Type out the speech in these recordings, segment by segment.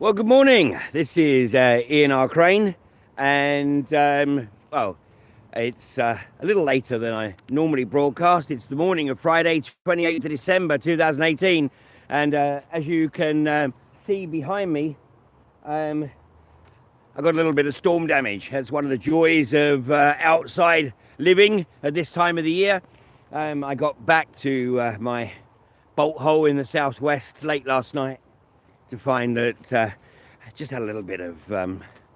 Well, good morning. This is Ian R. Crane, and it's a little later than I normally broadcast. It's the morning of Friday, 28th of December 2018, and as you can see behind me, I've got a little bit of storm damage. That's one of the joys of outside living at this time of the year. I got back to my bolt hole in the southwest late last night to find that I just had a little bit of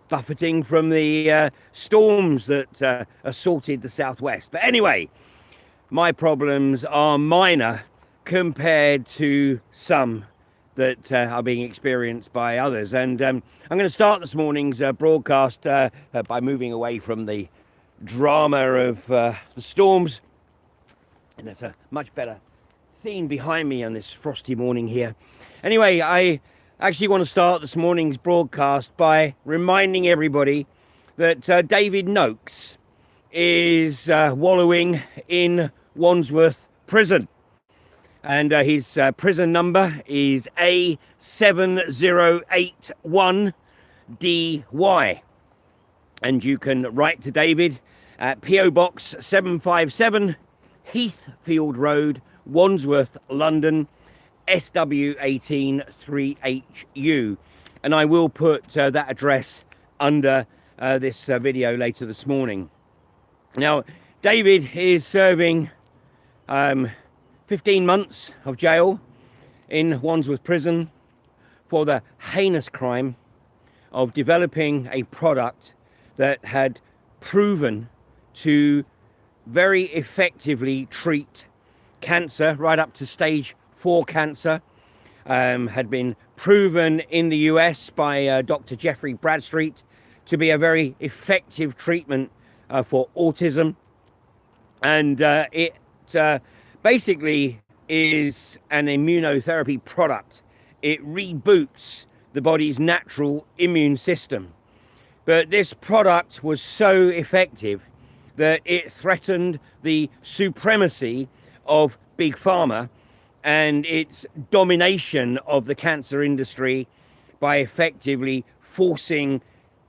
buffeting from the storms that assaulted the southwest. But anyway, my problems are minor compared to some that are being experienced by others. And I'm going to start this morning's broadcast by moving away from the drama of the storms. And that's a much better scene behind me on this frosty morning here. Anyway, I actually want to start this morning's broadcast by reminding everybody that David Noakes is wallowing in Wandsworth prison, and his prison number is A7081DY, and you can write to David at PO Box 757 Heathfield Road, Wandsworth, London, SW18 3HU, and I will put that address under this video later this morning. Now, David is serving 15 months of jail in Wandsworth prison for the heinous crime of developing a product that had proven to very effectively treat cancer right up to stage 4 cancer. Had been proven in the US by Dr. Jeffrey Bradstreet to be a very effective treatment for autism, and it basically is an immunotherapy product. It reboots the body's natural immune system, but this product was so effective that it threatened the supremacy of Big Pharma and its domination of the cancer industry by effectively forcing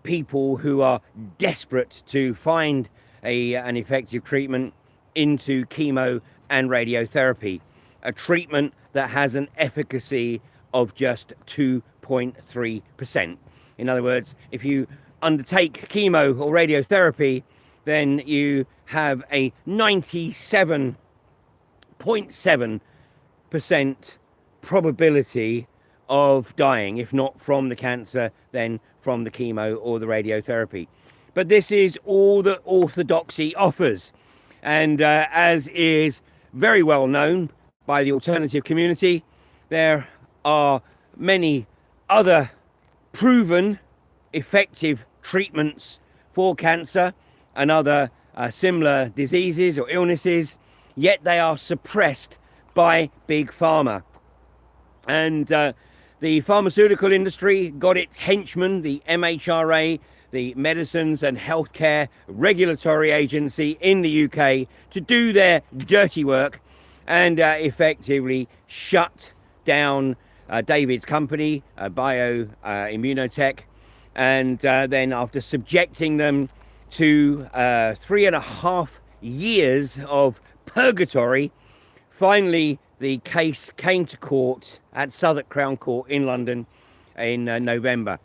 people who are desperate to find an effective treatment into chemo and radiotherapy, a treatment that has an efficacy of just 2.3%. In other words, if you undertake chemo or radiotherapy, then you have a 97.7% probability of dying, if not from the cancer, then from the chemo or the radiotherapy. But this is all that orthodoxy offers, and as is very well known by the alternative community, there are many other proven effective treatments for cancer and other similar diseases or illnesses, yet they are suppressed by Big Pharma. And the pharmaceutical industry got its henchmen, the MHRA, the Medicines and Healthcare Regulatory Agency in the UK, to do their dirty work and effectively shut down David's company, Immunotech, and then after subjecting them to 3.5 years of purgatory, finally the case came to court at Southwark Crown Court in London in November.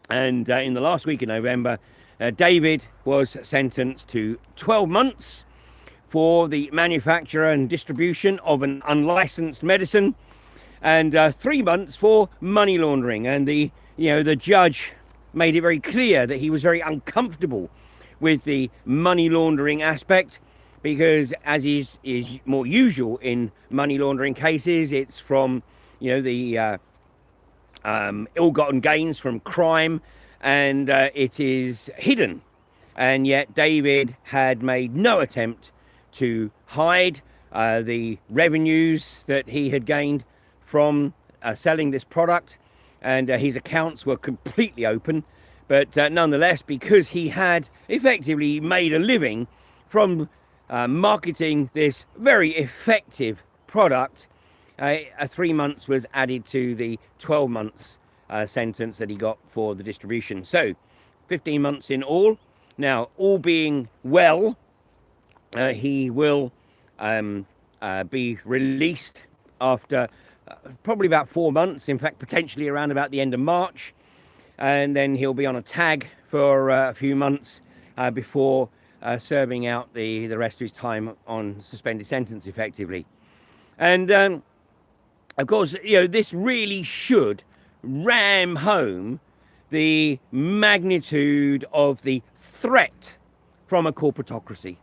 And in the last week of November, David was sentenced to 12 months for the manufacture and distribution of an unlicensed medicine, and 3 months for money laundering. And the judge made it very clear that he was very uncomfortable with the money laundering aspect, because as is more usual in money laundering cases, it's from the ill-gotten gains from crime, and it is hidden. And yet David had made no attempt to hide the revenues that he had gained from selling this product, and his accounts were completely open. But nonetheless, because he had effectively made a living from marketing this very effective product, 3 months was added to the 12 months sentence that he got for the distribution. So 15 months in all. Now, all being well, he will be released after probably about 4 months, in fact potentially around about the end of March, and then he'll be on a tag for a few months before serving out the rest of his time on suspended sentence effectively. And of course, this really should ram home the magnitude of the threat from a corporatocracy,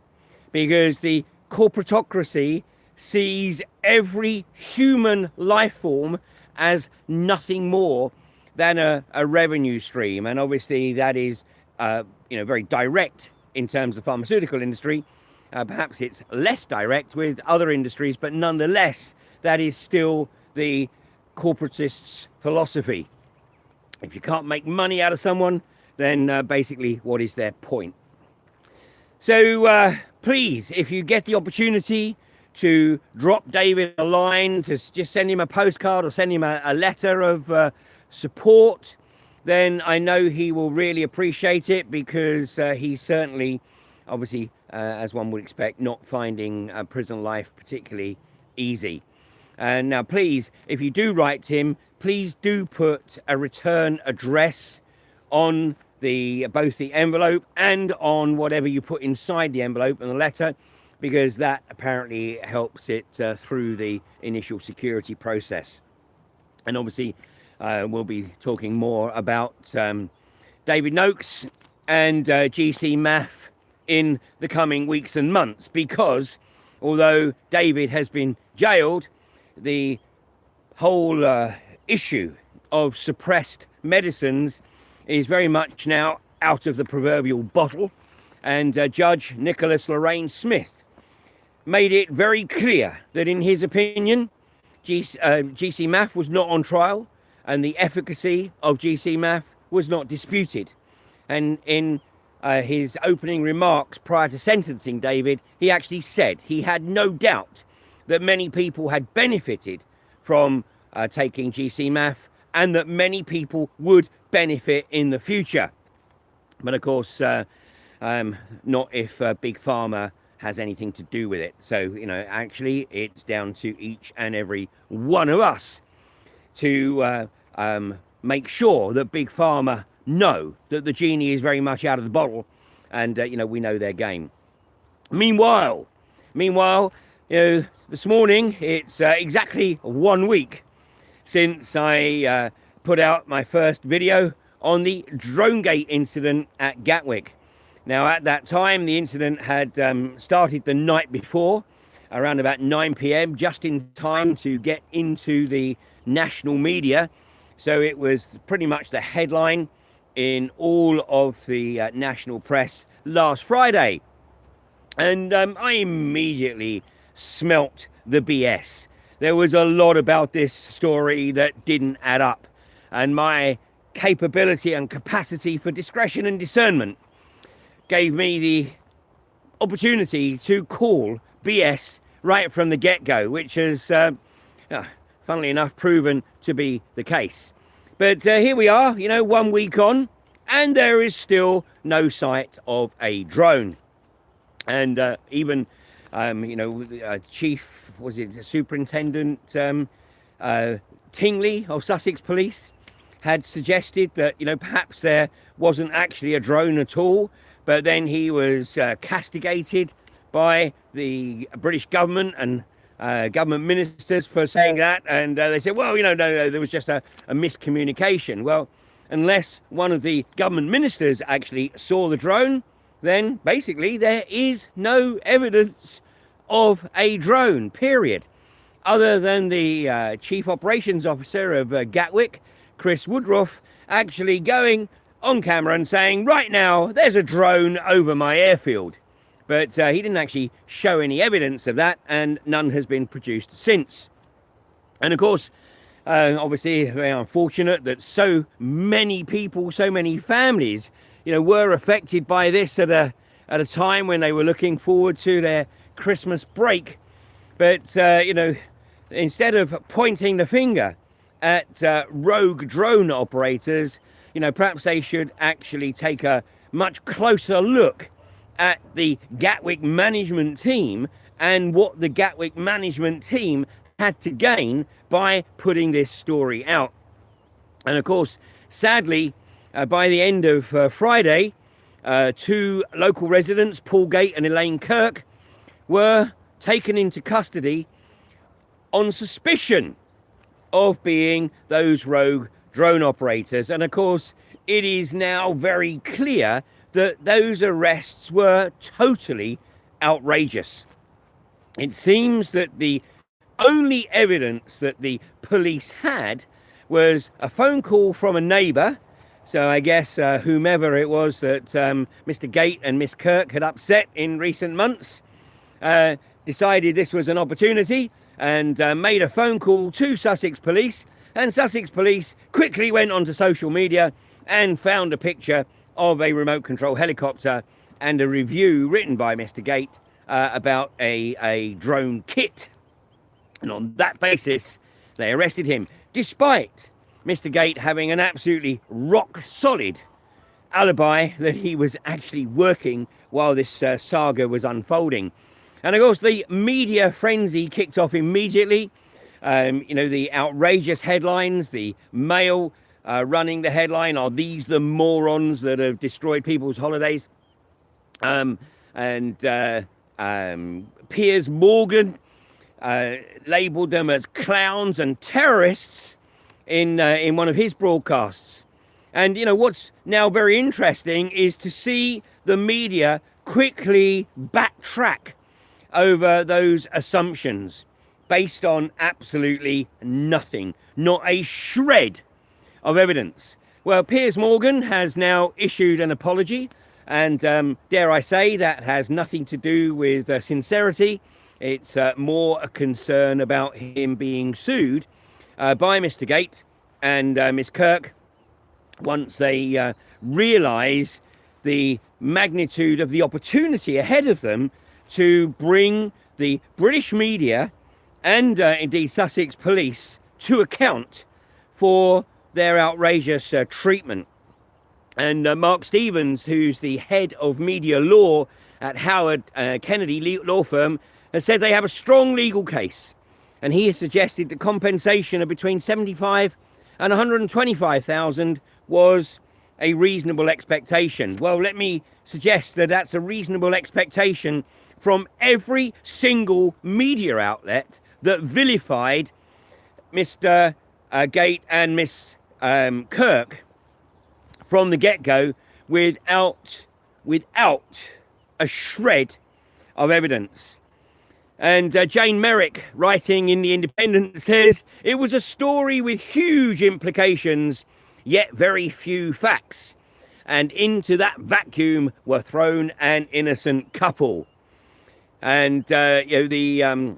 because the corporatocracy sees every human life form as nothing more than a revenue stream. And obviously that is very direct in terms of the pharmaceutical industry. Perhaps it's less direct with other industries, but nonetheless that is still the corporatists' philosophy. If you can't make money out of someone, then basically what is their point? So please, if you get the opportunity to drop David a line, to just send him a postcard or send him a letter of support, then I know he will really appreciate it, because he's certainly, obviously, as one would expect, not finding prison life particularly easy. And now, please, if you do write to him, please do put a return address on both the envelope and on whatever you put inside the envelope and the letter, because that apparently helps it through the initial security process. And obviously, we'll be talking more about David Noakes and GC MAF in the coming weeks and months, because although David has been jailed, the whole issue of suppressed medicines is very much now out of the proverbial bottle. And Judge Nicholas Lorraine Smith made it very clear that, in his opinion, GC MAF was not on trial, and the efficacy of GC MAF was not disputed. And in his opening remarks prior to sentencing David, he actually said he had no doubt that many people had benefited from taking GC MAF, and that many people would benefit in the future. But of course, not if Big Pharma has anything to do with it. So, actually it's down to each and every one of us to make sure that Big Pharma know that the genie is very much out of the bottle, and we know their game. Meanwhile, this morning it's exactly 1 week since I put out my first video on the Dronegate incident at Gatwick. Now, at that time, the incident had started the night before, around about 9 p.m, just in time to get into the national media. So it was pretty much the headline in all of the national press last Friday. And I immediately smelt the BS. There was a lot about this story that didn't add up. And my capability and capacity for discretion and discernment gave me the opportunity to call BS right from the get-go, which has, funnily enough, proven to be the case. But here we are, 1 week on, and there is still no sight of a drone. And even, Chief, was it Superintendent Tingley of Sussex Police had suggested that, perhaps there wasn't actually a drone at all, but then he was castigated by the British government and government ministers for saying that, and they said, well, no, there was just a miscommunication. Well, unless one of the government ministers actually saw the drone, then basically there is no evidence of a drone, period. Other than the Chief Operations Officer of Gatwick, Chris Woodruff, actually going on camera and saying, right now, there's a drone over my airfield. But he didn't actually show any evidence of that, and none has been produced since. And of course, obviously, very unfortunate that so many people, so many families, were affected by this at a time when they were looking forward to their Christmas break. But, instead of pointing the finger at rogue drone operators, perhaps they should actually take a much closer look at the Gatwick management team and what the Gatwick management team had to gain by putting this story out. And of course, sadly, by the end of Friday, two local residents, Paul Gate and Elaine Kirk, were taken into custody on suspicion of being those rogue drone operators. And of course, it is now very clear that those arrests were totally outrageous. It seems that the only evidence that the police had was a phone call from a neighbour. So I guess whomever it was that Mr. Gate and Miss Kirk had upset in recent months decided this was an opportunity and made a phone call to Sussex Police. And Sussex Police quickly went onto social media and found a picture of a remote control helicopter and a review written by Mr. Gate about a drone kit. And on that basis, they arrested him, despite Mr. Gate having an absolutely rock solid alibi that he was actually working while this saga was unfolding. And of course, the media frenzy kicked off immediately. The outrageous headlines, the Mail running the headline, "Are these the morons that have destroyed people's holidays?" Piers Morgan labelled them as clowns and terrorists in one of his broadcasts. And what's now very interesting is to see the media quickly backtrack over those assumptions based on absolutely nothing, not a shred of evidence. Well, Piers Morgan has now issued an apology, and dare I say, that has nothing to do with sincerity. It's more a concern about him being sued by Mr. Gate and Miss Kirk once they realise the magnitude of the opportunity ahead of them to bring the British media and indeed Sussex Police to account for their outrageous treatment. And Mark Stevens, who's the head of media law at Howard Kennedy law firm, has said they have a strong legal case. And he has suggested that compensation of between 75 and 125,000 was a reasonable expectation. Well, let me suggest that that's a reasonable expectation from every single media outlet that vilified Mr. Gate and Miss Kirk from the get-go without a shred of evidence. And Jane Merrick, writing in The Independent, says it was a story with huge implications, yet very few facts. And into that vacuum were thrown an innocent couple. And the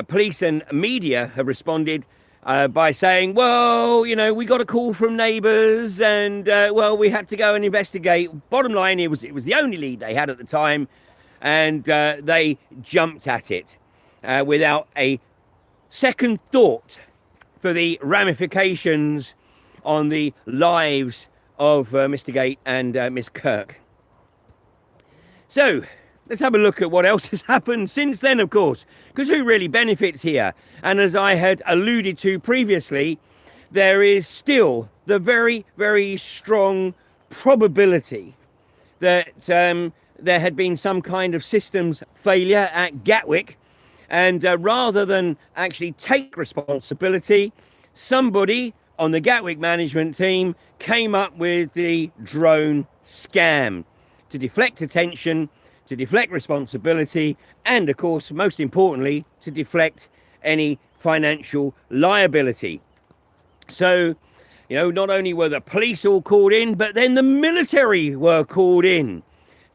police and media have responded by saying, well, we got a call from neighbours and, we had to go and investigate. Bottom line, it was the only lead they had at the time, and they jumped at it without a second thought for the ramifications on the lives of Mr. Gate and Miss Kirk. So let's have a look at what else has happened since then, of course, because who really benefits here? And as I had alluded to previously, there is still the very, very strong probability that there had been some kind of systems failure at Gatwick, and rather than actually take responsibility, somebody on the Gatwick management team came up with the drone scam to deflect attention, to deflect responsibility, and of course, most importantly, to deflect any financial liability. So, not only were the police all called in, but then the military were called in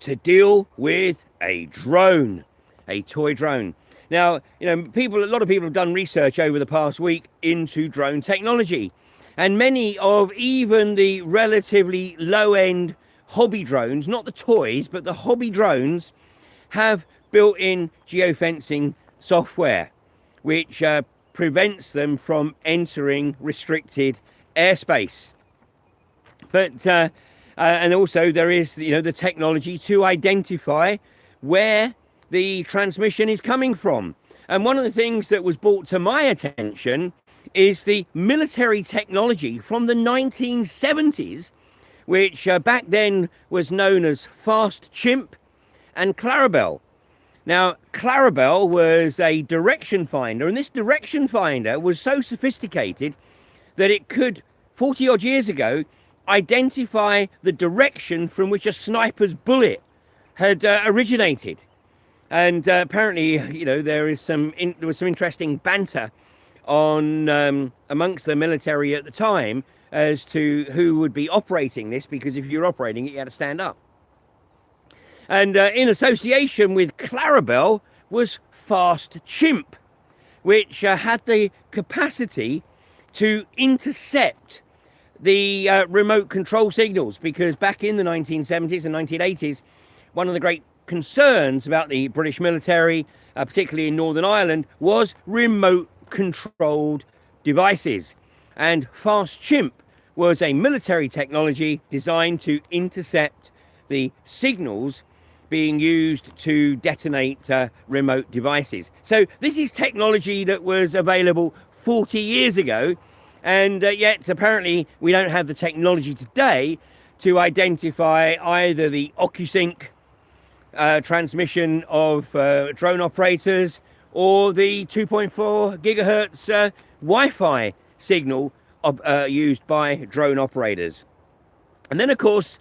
to deal with a drone, a toy drone. Now, a lot of people have done research over the past week into drone technology, and many of even the relatively low-end hobby drones, not the toys, but the hobby drones, have built-in geofencing software, which prevents them from entering restricted airspace. But and also there is, the technology to identify where the transmission is coming from. And one of the things that was brought to my attention is the military technology from the 1970s, which back then was known as Fast Chimp and Clarabelle. Now, Clarabelle was a direction finder, and this direction finder was so sophisticated that it could, 40 odd years ago, identify the direction from which a sniper's bullet had originated. And apparently, there was some interesting banter on amongst the military at the time as to who would be operating this, because if you're operating it, you had to stand up. And in association with Clarabelle was Fast Chimp, which had the capacity to intercept the remote control signals, because back in the 1970s and 1980s, one of the great concerns about the British military, particularly in Northern Ireland, was remote controlled devices. And Fast Chimp was a military technology designed to intercept the signals being used to detonate remote devices. So this is technology that was available 40 years ago, and yet apparently we don't have the technology today to identify either the OcuSync transmission of drone operators or the 2.4 gigahertz Wi-Fi signal used by drone operators. And then, of course,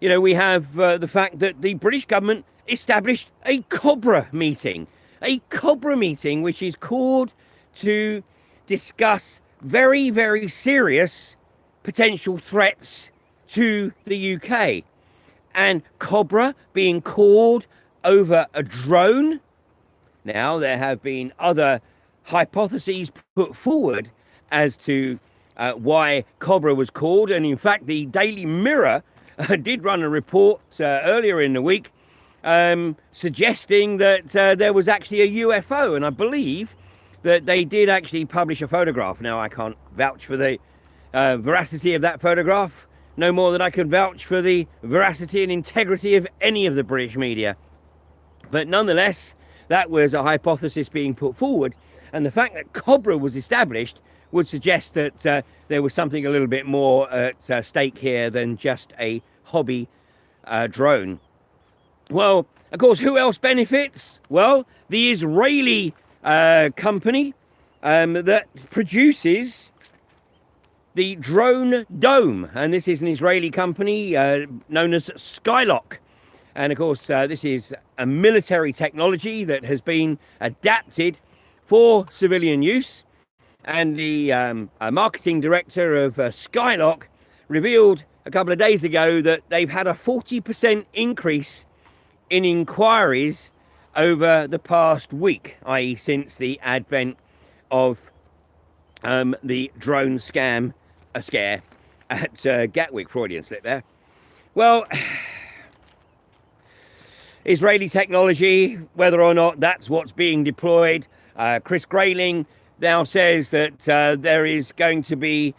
we have the fact that the British government established a COBRA meeting, which is called to discuss very, very serious potential threats to the UK. And COBRA being called over a drone. Now, there have been other hypotheses put forward as to why COBRA was called. And in fact, the Daily Mirror did run a report earlier in the week suggesting that there was actually a UFO. And I believe that they did actually publish a photograph. Now, I can't vouch for the veracity of that photograph, no more than I can vouch for the veracity and integrity of any of the British media. But nonetheless, that was a hypothesis being put forward. And the fact that COBRA was established would suggest that there was something a little bit more at stake here than just a hobby drone. Well, of course, who else benefits? Well, the Israeli company that produces the Drone Dome. And this is an Israeli company known as Skylock. And of course, this is a military technology that has been adapted for civilian use. And the marketing director of Skylock revealed a couple of days ago that they've had a 40% increase in inquiries over the past week, i.e. since the advent of the drone scare at Gatwick. Freudian slip there. Well, Israeli technology, whether or not that's what's being deployed. Chris Grayling now says that there is going to be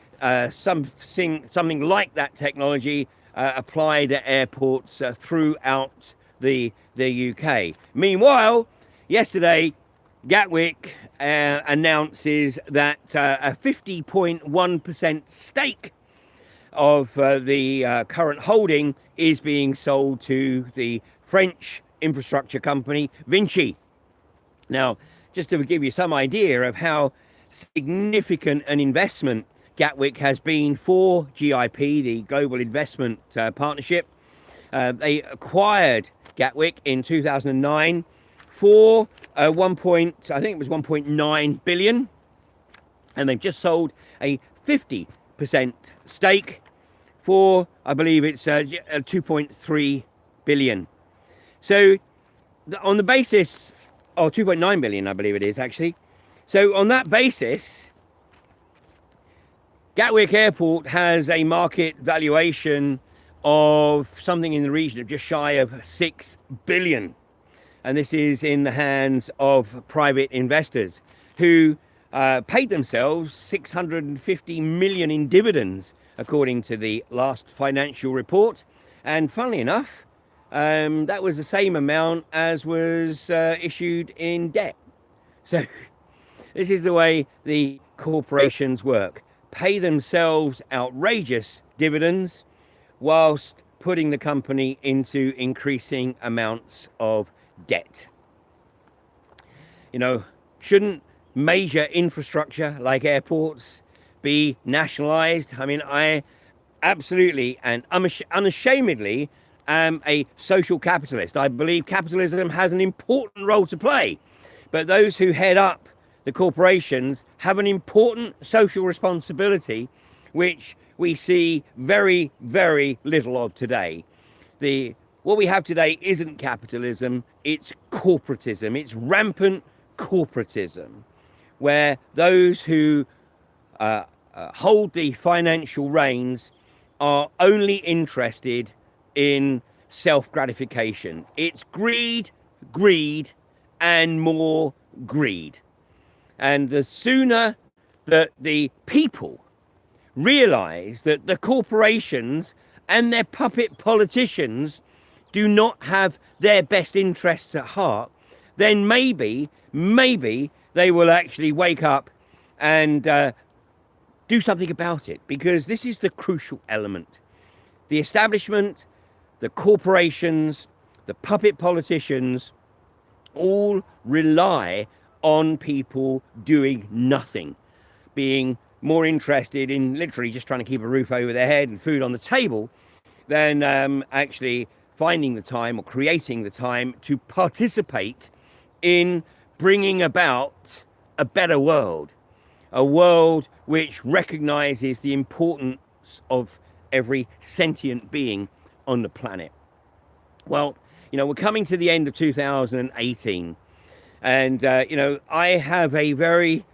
something like that technology applied at airports throughout the UK. Meanwhile, yesterday, Gatwick announces that a 50.1% stake of the current holding is being sold to the French infrastructure company Vinci. Now, just to give you some idea of how significant an investment Gatwick has been for GIP, the Global Investment Partnership. They acquired Gatwick in 2009 for I think it was 1.9 billion, and they've just sold a 50% stake for, I believe it's 2.3 billion. So on the basis, 2.9 billion, I believe it is actually. So on that basis, Gatwick Airport has a market valuation of something in the region of just shy of 6 billion. And this is in the hands of private investors who paid themselves 650 million in dividends, according to the last financial report. And funnily enough, that was the same amount as was issued in debt. So this is the way the corporations work. Pay themselves outrageous dividends whilst putting the company into increasing amounts of debt. You know, shouldn't major infrastructure like airports be nationalized? I mean, I absolutely and unashamedly am a social capitalist. I believe capitalism has an important role to play, but those who head up the corporations have an important social responsibility, which we see very, very little of today. What we have today isn't capitalism, it's corporatism. It's rampant corporatism, where those who hold the financial reins are only interested in self-gratification. It's greed, greed, and more greed. And the sooner that the people realize that the corporations and their puppet politicians do not have their best interests at heart, then maybe they will actually wake up and do something about it, because this is the crucial element. The establishment, the corporations, the puppet politicians all rely on people doing nothing, being more interested in literally just trying to keep a roof over their head and food on the table than actually finding the time or creating the time to participate in bringing about a better world, a world which recognizes the importance of every sentient being on the planet. Well, you know, we're coming to the end of 2018, and you know, I have a very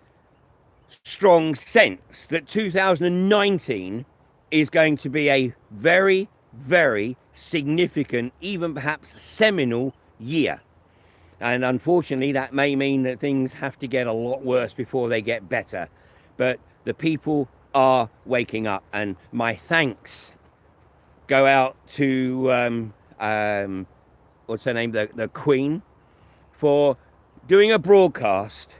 strong sense that 2019 is going to be a very, very significant, even perhaps seminal year. And unfortunately, that may mean that things have to get a lot worse before they get better. But the people are waking up, and my thanks go out to what's her name, the Queen, for doing a broadcast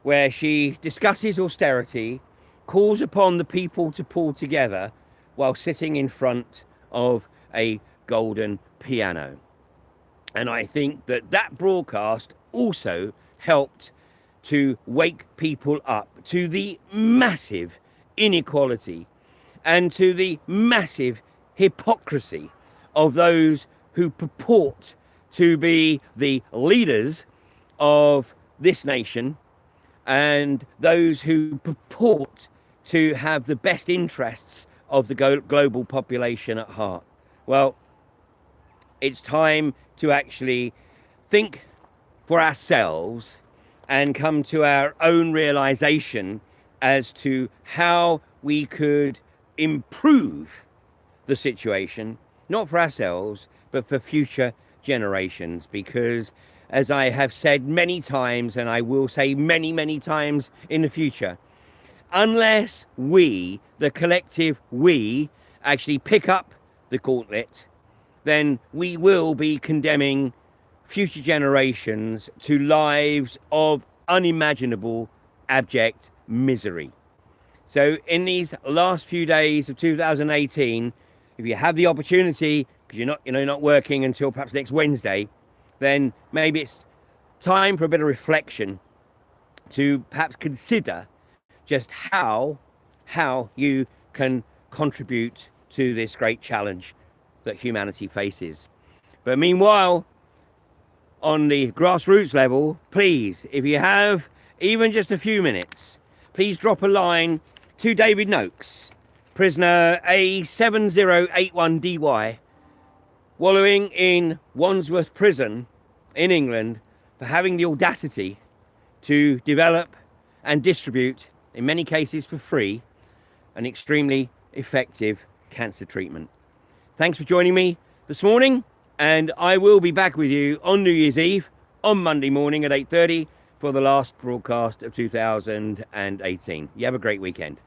where she discusses austerity, calls upon the people to pull together while sitting in front of a golden piano. And I think that that broadcast also helped to wake people up to the massive inequality and to the massive hypocrisy of those who purport to be the leaders of this nation and those who purport to have the best interests of the global population at heart. Well, it's time to actually think for ourselves and come to our own realization as to how we could improve the situation, not for ourselves, but for future generations. Because as I have said many times, and I will say many, many times in the future, unless we, the collective we, actually pick up the gauntlet, then we will be condemning future generations to lives of unimaginable, abject misery. So in these last few days of 2018, if you have the opportunity, because you're not working until perhaps next Wednesday, then maybe it's time for a bit of reflection to perhaps consider just how you can contribute to this great challenge that humanity faces. But meanwhile, on the grassroots level, please, if you have even just a few minutes, please drop a line to David Noakes, prisoner A7081DY, wallowing in Wandsworth prison in England for having the audacity to develop and distribute, in many cases for free, an extremely effective cancer treatment. Thanks for joining me this morning, and I will be back with you on New Year's Eve on Monday morning at 8:30 for the last broadcast of 2018. You have a great weekend.